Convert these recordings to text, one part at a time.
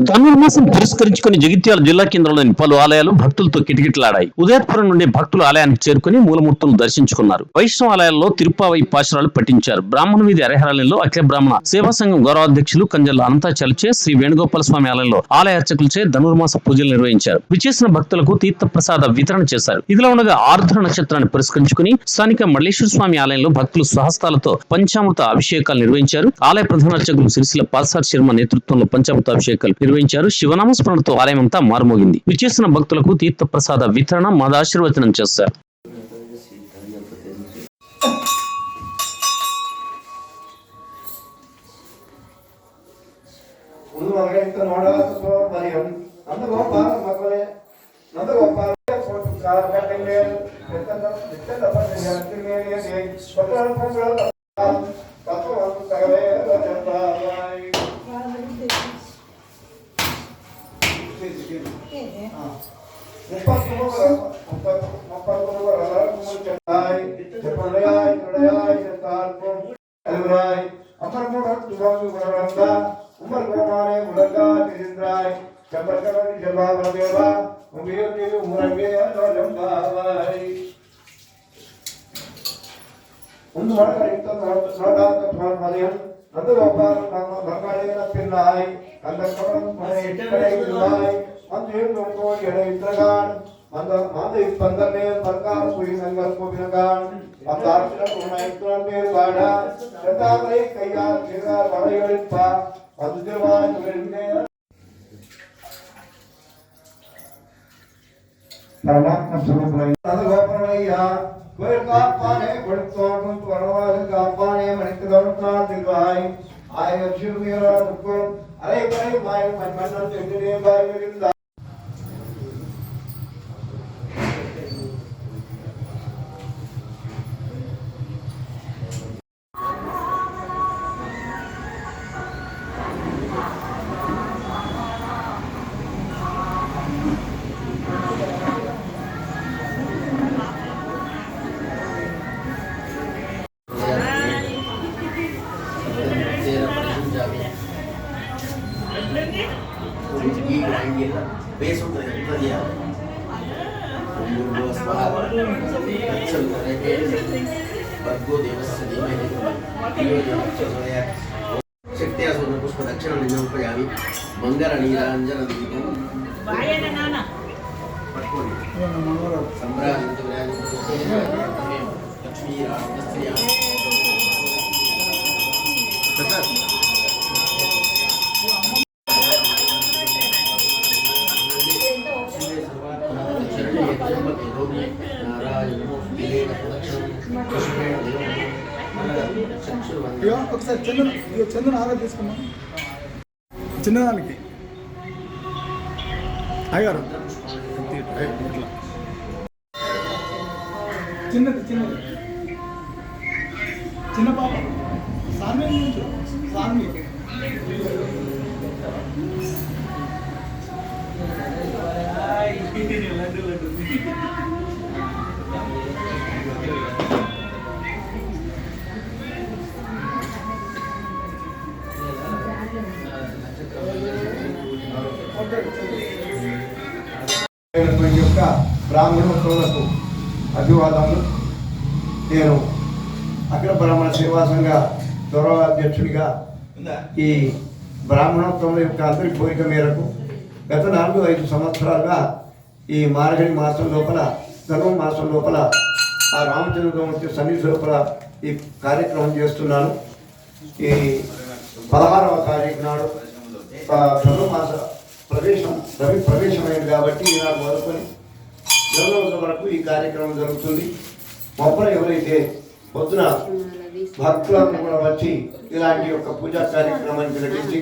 ధనుర్మాసం పురస్కరించుకుని జగిత్యాల జిల్లా కేంద్రంలోని పలు ఆలయాలు భక్తులతో కిటకిటలాడాయి. ఉదయపురం నుండి భక్తులు ఆలయానికి చేరుకుని మూలమూర్తులను దర్శించుకున్నారు. వైష్ణవ ఆలయాల్లో తిరుప్పావై పాశురాలు పఠించారు. బ్రాహ్మణ వీధి అరహరాలయంలో అఖిల బ్రాహ్మణ సేవా సంఘం గౌరవాధ్యక్షులు కంజర్ల అనంతాచార్యచే శ్రీ వేణుగోపాల స్వామి ఆలయంలో ఆలయ అర్చకులచే ధనుర్మాస పూజలు నిర్వహించారు. విచేసిన భక్తులకు తీర్థ ప్రసాద వితరణ చేశారు. ఇదిలా ఉండగా ఆర్ద్ర నక్షత్రాన్ని పురస్కరించుకుని స్థానిక మల్లేశ్వర స్వామి ఆలయంలో భక్తులు స్వహస్తాలతో పంచామృత అభిషేకాలు నిర్వహించారు. ఆలయ ప్రధాన అర్చకులు సిరిసిల్ల పాల్సార్ శర్మ నేతృత్వంలో పంచామృత అభిషేకాలు నిర్వహించారు. శివనామస్మరణతో ఆలయమంతా మారుమోగింది. విచేసిన భక్తులకు తీర్థ ప్రసాద వితరణ మదాశీర్వచనం చేశారు. పుష్ప దక్షిణ నిజోపయామి మంగళ నీరాంజన సంభ్రాజంతు లక్ష్మీ ఒకసారి చందన ఆరోగ్య తీసుకున్నాం చిన్నదానికి అయ్యారు చిన్నది చిన్నది చిన్న పాప సార్మీ సార్మీ యొక్క బ్రాహ్మణోత్సవాలకు అభివాదములు. నేను అఖిల బ్రాహ్మణ సేవా సంఘ గౌరవాధ్యక్షుడిగా ఈ బ్రాహ్మణోత్సవం యొక్క అంతరిక కోరిక మేరకు గత 4-5 సంవత్సరాలుగా ఈ మార్గళి మాసం లోపల ధనుర్మాసం లోపల ఆ రామచంద్రమూర్తి సన్నిధి లోపల ఈ కార్యక్రమం చేస్తున్నాను. ఈ 16వ తారీఖు నాడు ధనుర్మాస రవి ప్రవేశమైంది కాబట్టి ఈనాడు మొదలుకొని 2 రోజుల వరకు ఈ కార్యక్రమం జరుగుతుంది. మొప్పన ఎవరైతే పొద్దున భక్తులను కూడా వచ్చి ఇలాంటి యొక్క పూజా కార్యక్రమానికి నటించి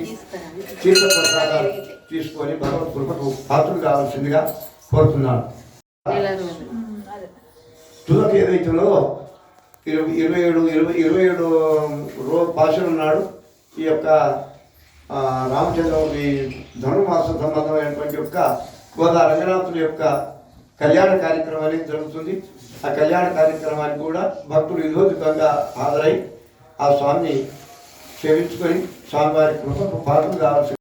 తీర్థ ప్రసాదాలు తీసుకొని భగవత్ కృపకు పాత్రలు కావాల్సిందిగా కోరుతున్నాను. తులకి ఏదైతుందో 27 పాశురం నాడు ఈ యొక్క రామచంద్రమూర్తి ధనుర్మాస సంబంధమైనటువంటి యొక్క గోదా రంగనాథుని యొక్క కళ్యాణ కార్యక్రమం అనేది జరుగుతుంది. ఆ కళ్యాణ కార్యక్రమానికి కూడా భక్తులు విధోధికంగా హాజరై ఆ స్వామిని సేవించుకొని స్వామివారి కృపకు పాత్రలు కావాల్సి